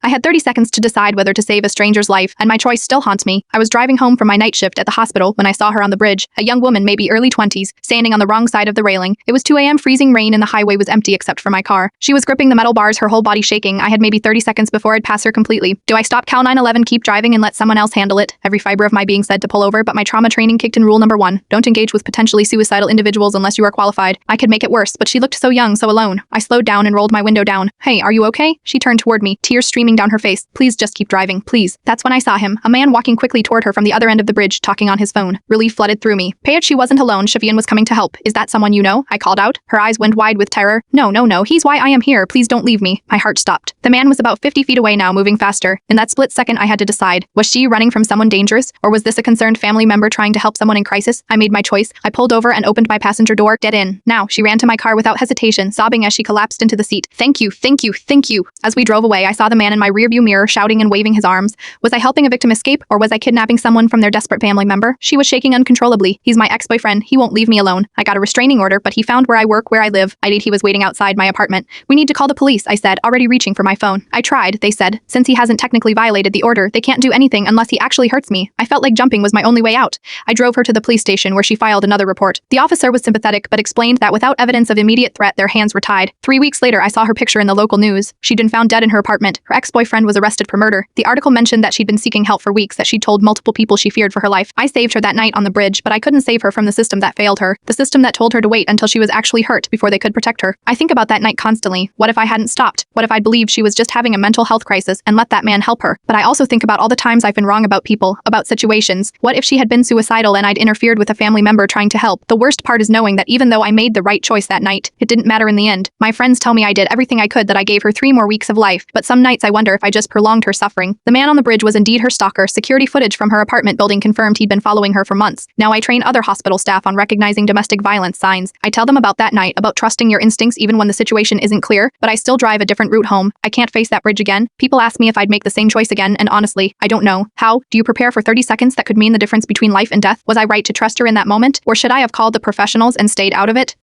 I had 30 seconds to decide whether to save a stranger's life, and my choice still haunts me. I was driving home from my night shift at the hospital when I saw her on the bridge, a young woman, maybe early 20s, standing on the wrong side of the railing. It was 2 a.m. freezing rain and the highway was empty except for my car. She was gripping the metal bars, her whole body shaking. I had maybe 30 seconds before I'd pass her completely. Do I stop, call 911, keep driving, and let someone else handle it? Every fiber of my being said to pull over, but my trauma training kicked in. Rule number 1, don't engage with potentially suicidal individuals unless you are qualified. I could make it worse, but she looked so young, so alone. I slowed down and rolled my window down. Hey, are you okay? She turned toward me, tears streaming down her face. Please just keep driving, please. That's when I saw him, a man walking quickly toward her from the other end of the bridge, talking on his phone. Relief flooded through me. Payette, she wasn't alone. Shavian was coming to help. Is that someone you know? I called out. Her eyes went wide with terror. No, he's why I am here. Please don't leave me. My heart stopped. The man was about 50 feet away now, moving faster. In that split second, I had to decide. Was she running from someone dangerous, or was this a concerned family member trying to help someone in crisis? I made my choice. I pulled over and opened my passenger door. Dead in. Now, she ran to my car without hesitation, sobbing as she collapsed into the seat. Thank you, thank you, thank you. As we drove away, I saw the man in my rearview mirror shouting and waving his arms. Was I helping a victim escape, or was I kidnapping someone from their desperate family member? She was shaking uncontrollably. He's my ex-boyfriend. He won't leave me alone. I got a restraining order, but he found where I work, where I live. He was waiting outside my apartment. We need to call the police, I said, already reaching for my phone. I tried, they said. Since he hasn't technically violated the order, they can't do anything unless he actually hurts me. I felt like jumping was my only way out. I drove her to the police station where she filed another report. The officer was sympathetic but explained that without evidence of immediate threat, their hands were tied. 3 weeks later, I saw her picture in the local news. She'd been found dead in her apartment. Her ex-boyfriend was arrested for murder. The article mentioned that she'd been seeking help for weeks, that she'd told multiple people she feared for her life. I saved her that night on the bridge, but I couldn't save her from the system that failed her. The system that told her to wait until she was actually hurt before they could protect her. I think about that night constantly. What if I hadn't stopped? What if I'd believed she was just having a mental health crisis and let that man help her? But I also think about all the times I've been wrong about people, about situations. What if she had been suicidal and I'd interfered with a family member trying to help? The worst part is knowing that even though I made the right choice that night, it didn't matter in the end. My friends tell me I did everything I could, that I gave her 3 more weeks of life, but some nights I wonder if I just prolonged her suffering. The man on the bridge was indeed her stalker. Security footage from her apartment building confirmed he'd been following her for months. Now I train other hospital staff on recognizing domestic violence signs. I tell them about that night, about trusting your instincts even when the situation isn't clear, but I still drive a different route home. I can't face that bridge again. People ask me if I'd make the same choice again, and honestly, I don't know. How do you prepare for 30 seconds that could mean the difference between life and death? Was I right to trust her in that moment, or should I have called the professionals and stayed out of it?